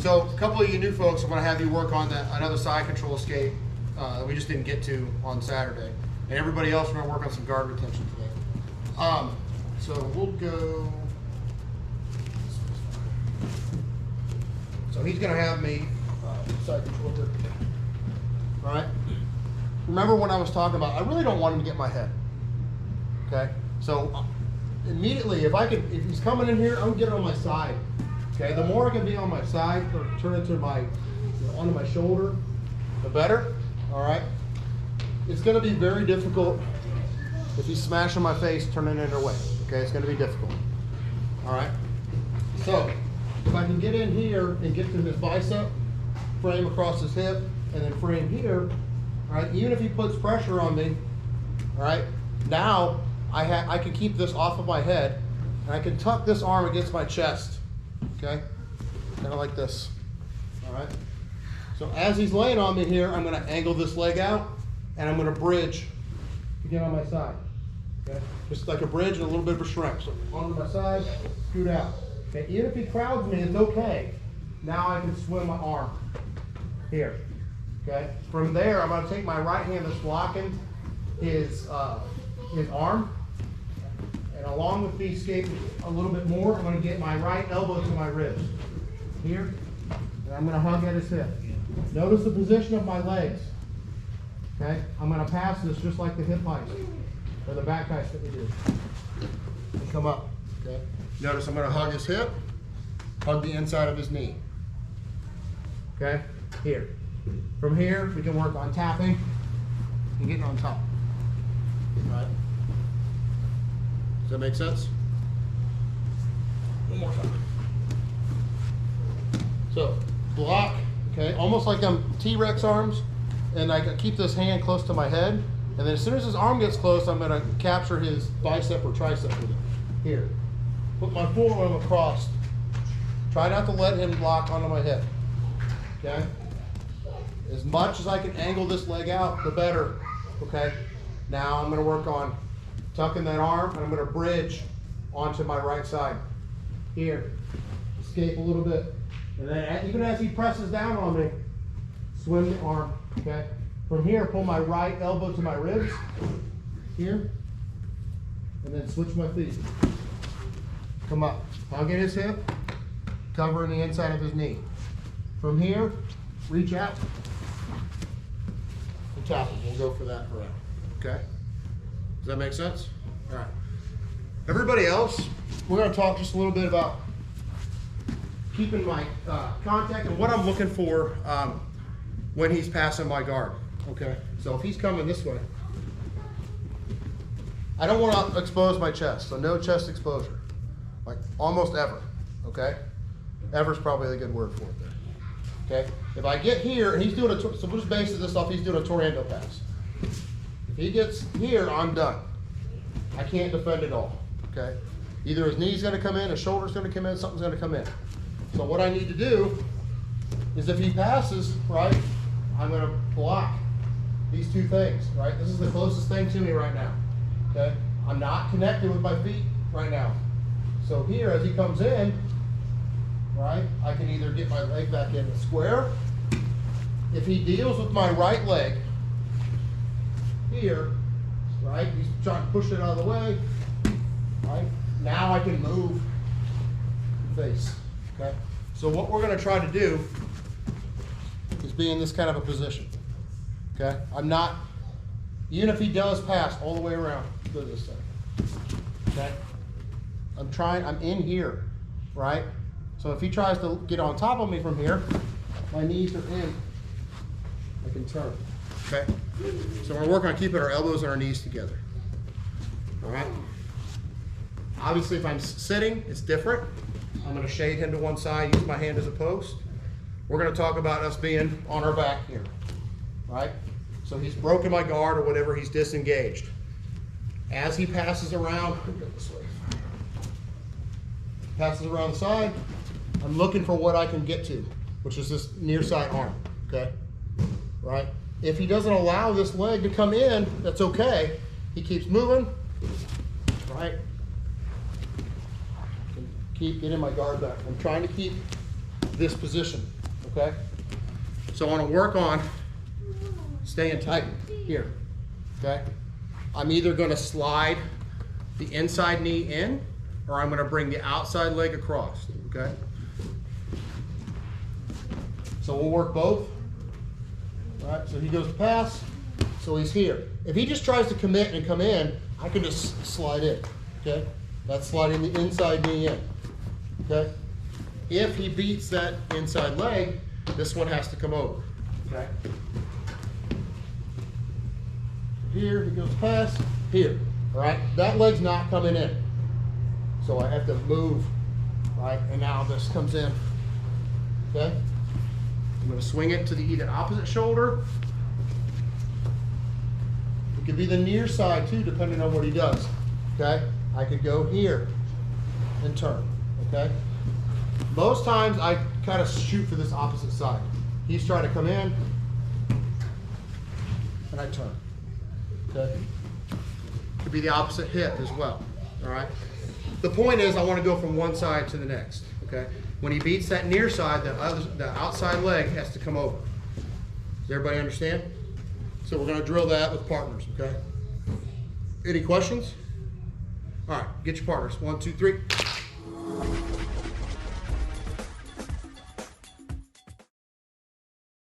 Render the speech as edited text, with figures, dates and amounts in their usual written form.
So a couple of you new folks, I'm going to have you work on another side control escape that we just didn't get to on Saturday. And everybody else, we're going to work on some guard retention today. So we'll go. So he's going to have me side control here. All right. Remember when I was talking about, I really don't want him to get my head. Okay. So immediately, if he's coming in here, I'm gonna get on my side. Okay. The more I can be on my side or turn it to onto my shoulder, the better. All right. It's going to be very difficult if he's smashing my face, turning it away. Okay. It's going to be difficult. All right. So if I can get in here and get to his bicep, frame across his hip, and then frame here. All right. Even if he puts pressure on me, all right. Now I can keep this off of my head, and I can tuck this arm against my chest, okay? Kind of like this, all right? So as he's laying on me here, I'm gonna angle this leg out, and I'm gonna bridge to get on my side, okay? Just like a bridge and a little bit of a shrimp. So onto my side, scoot out. Okay, even if he crowds me, it's okay. Now I can swim my arm here, okay? From there, I'm gonna take my right hand that's blocking his arm, and along with the escape a little bit more, I'm going to get my right elbow to my ribs here, and I'm going to hug at his hip. Notice the position of my legs. Okay, I'm going to pass this just like the hip heist or the back heist that we did. And come up. Okay. Notice I'm going to hug his hip, hug the inside of his knee. Okay, here. From here, we can work on tapping and getting on top. All right. Does that make sense? One more time. So block, okay, almost like I'm T-Rex arms, and I keep this hand close to my head, and then as soon as his arm gets close, I'm gonna capture his bicep or tricep with it. Here. Put my forearm across. Try not to let him lock onto my hip. Okay? As much as I can angle this leg out, the better. Okay? Now I'm going to work on tucking that arm, and I'm going to bridge onto my right side. Here. Escape a little bit. And then even as he presses down on me, swim the arm. Okay? From here, pull my right elbow to my ribs. Here. And then switch my feet. Come up. Hug at his hip. Covering the inside of his knee. From here, reach out. And tap him. We'll go for that around. Okay? Does that make sense? All right. Everybody else, we're going to talk just a little bit about keeping my contact and what I'm looking for when he's passing my guard. Okay? So if he's coming this way, I don't want to expose my chest, so no chest exposure. Like almost ever. Okay? Ever's probably a good word for it there. Okay? If I get here, and he's doing so we'll just base this off, he's doing a tornado pass. If he gets here, I'm done. I can't defend it all, okay? Either his knee's gonna come in, his shoulder's gonna come in, something's gonna come in. So what I need to do is if he passes, right, I'm gonna block these two things, right? This is the closest thing to me right now, okay? I'm not connected with my feet right now. So here, as he comes in, right, I can either get my leg back in the square. If he deals with my right leg, here, right? He's trying to push it out of the way, right? Now I can move the face, okay? So what we're gonna try to do is be in this kind of a position, okay? I'm not, even if he does pass all the way around, go to this side, okay? I'm in here, right? So if he tries to get on top of me from here, my knees are in, I can turn. Okay? So we're working on keeping our elbows and our knees together. All right? Obviously, if I'm sitting, it's different. I'm going to shade him to one side, use my hand as a post. We're going to talk about us being on our back here. Right? So he's broken my guard or whatever, he's disengaged. As he passes around, passes around the side, I'm looking for what I can get to, which is this near side arm. Okay? Right? If he doesn't allow this leg to come in, that's okay. He keeps moving, right? Keep getting my guard back. I'm trying to keep this position. okay? So I want to work on staying tight here, okay? I'm either going to slide the inside knee in, or I'm going to bring the outside leg across, okay? So we'll work both. All right, so he goes to pass, so he's here. If he just tries to commit and come in, I can just slide in, okay? That's sliding the inside knee in, okay? If he beats that inside leg, this one has to come over, okay? Here, he goes pass, here, all right? That leg's not coming in. So I have to move, right? And now this comes in, okay? I'm gonna swing it to the either opposite shoulder. It could be the near side too, depending on what he does, okay? I could go here and turn, okay? Most times I kind of shoot for this opposite side. He's trying to come in, and I turn, okay? Could be the opposite hip as well, all right? The point is I want to go from one side to the next, okay? When he beats that near side, the outside leg has to come over. Does everybody understand? So we're going to drill that with partners, okay? Any questions? All right, get your partners. 1, 2, 3.